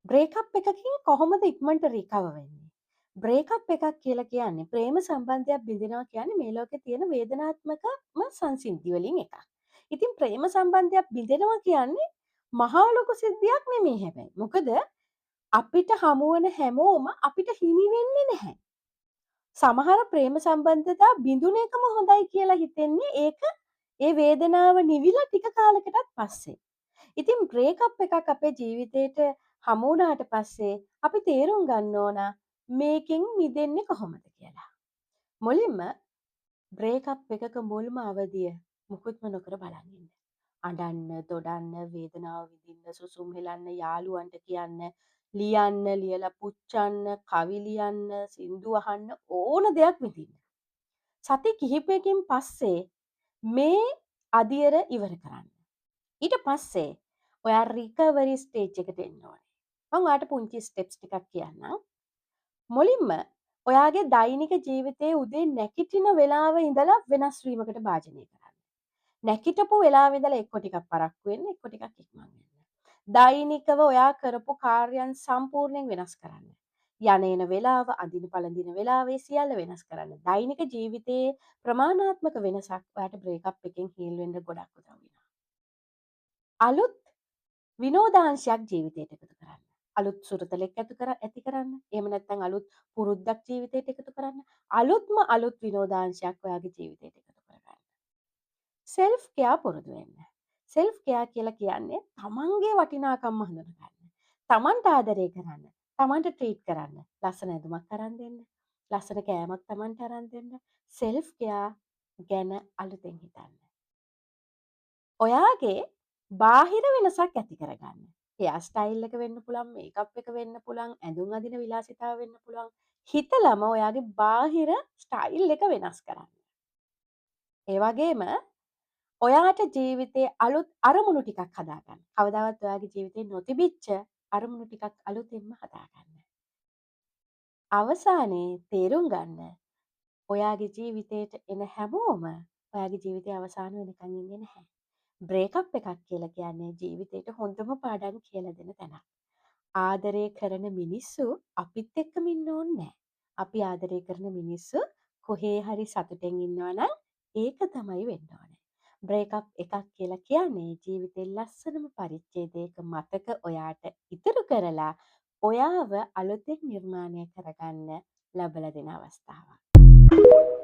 Breakup එකකින් කොහොමද ඉක්මනට රිකවර් වෙන්නේ? බ්‍රේකප් එකක් කියලා කියන්නේ ප්‍රේම සම්බන්ධයක් බිඳිනවා කියන්නේ මේ ලෝකේ තියෙන වේදනාත්මකම සංසිද්ධි වලින් එකක්. ඉතින් ප්‍රේම සම්බන්ධයක් බිඳෙනවා කියන්නේ මහා ලොකු සිද්ධියක් නෙමෙයි හැබැයි. මොකද අපිට හමුවන හැමෝම අපිට හිමි වෙන්නේ නැහැ. සමහර ප්‍රේම සම්බන්ධතා බිඳුන එකම හොඳයි කියලා හිතෙන්නේ ඒක ඒ වේදනාව නිවිලා ටික කාලයකටත් පස්සේ. ඉතින් බ්‍රේකප් එකක් අපේ ජීවිතේට හමු වුණාට පස්සේ අපි තේරුම් ගන්න ඕන මේකෙන් මිදෙන්නේ කොහොමද කියලා. මුලින්ම බ්‍රේකප් එකක මුල්ම අවධිය මුකුත්ම නොකර බලන් ඉන්න. අඬන්න, දොඩන්න, වේදනාව විඳින්න, සුසුම් හෙලන්න, යාළුවන්ට කියන්න, ලියන්න, ලියලා පුච්චන්න, කවි ලියන්න, සින්දු අහන්න ඕන දෙයක් විඳින්න. සති කිහිපයකින් පස්සේ මේ අදියර ඉවර කරන්න. ඊට පස්සේ ඔයා රිකවරි ස්ටේජ් එකට එන්න ඕනේ. මම ඔයාලට පුංචි ස්ටෙප්ස් ටිකක් කියන්නම්. මුලින්ම ඔයාගේ දෛනික ජීවිතයේ උදේ නැගිටින වෙලාව ඉඳලා වෙනස් වීමකට භාජනය කරන්න. නැගිටපු වෙලාව ඉඳලා එක්ක ටිකක් පරක්කු වෙන්න, එක්ක ටිකක් ඉක්මන් වෙන්න. දෛනිකව ඔයා කරපු කාර්යයන් සම්පූර්ණයෙන් වෙනස් කරන්න. යන එන වෙලාව, අඳින පළඳින වෙලාව සියල්ල වෙනස් කරන්න. දෛනික ජීවිතයේ ප්‍රමාණාත්මක වෙනසක් ඔයාට බ්‍රේකප් එකෙන් හීල් වෙන්න ගොඩක් උදව් වෙනවා. අලුත් විනෝදාංශයක් ජීවිතයට එකතු කරන්න. අලුත් සුරතලෙක් ඇති කරන්න. එහෙම නැත්නම් අලුත් පුරුද්දක් ජීවිතයට එකතු කරන්න. අලුත් විනෝදාංශයක් ඔයාගේ ජීවිතයට එකතු කරගන්න. සෙල්ෆ් කෙයා පුරුදු වෙන්න. සෙල්ෆ් කෙයා කියලා කියන්නේ තමන්ගේ වටිනාකම හඳුනගන්න. තමන්ට ආදරය කරන්න. තමන්ට ට්‍රීට් කරන්න. ලස්සන ඇඳුමක් අරන් දෙන්න. ලස්සන කෑමක් තමන්ට අරන් දෙන්න. සෙල්ෆ් කෙයා ගැන අලුතෙන් හිතන්න. ඔයාගේ බාහිර වෙනසක් ඇති කරගන්න. හෙයා ස්ටයිල් එක වෙන්න පුළුවන්, මේකප් එක වෙන්න පුළුවන්, ඇඳුම් අඳින විලාසිතාව වෙන්න පුළුවන්. හිතලම ඔයාගේ බාහිර ස්ටයිල් එක වෙනස් කරන්න. ඒ වගේම ඔයාට ජීවිතේ අලුත් අරමුණු ටිකක් හදාගන්න. කවදාවත් ඔයාගේ ජීවිතේ නොතිබිච්ච අරමුණු ටිකක් අලුතෙන්ම හදාගන්න. අවසානයේ තේරුම් ගන්න ඔයාගේ ජීවිතේට එන හැමෝම ඔයාගේ ජීවිතේ අවසාන වෙනකන් ඉන්නේ නැහැ. බ්‍රේකප් එකක් කියලා කියන්නේ ජීවිතේට හොඳම පාඩම් කියලා දෙන තැනක්. ආදරය කරන මිනිස්සු අපිත් එක්කම ඉන්න ඕනේ නැහැ. අපි ආදරය කරන මිනිස්සු කොහේ හරි සතුටෙන් ඉන්නවා නම් ඒක තමයි වෙන්න ඕනේ. බ්‍රේකප් එකක් කියලා කියන්නේ ජීවිතේ ලස්සනම පරිච්ඡේදයක මතක ඔයාට ඉතුරු කරලා ඔයාව අලුතෙන් නිර්මාණය කරගන්න ලැබලා දෙන අවස්ථාවක්.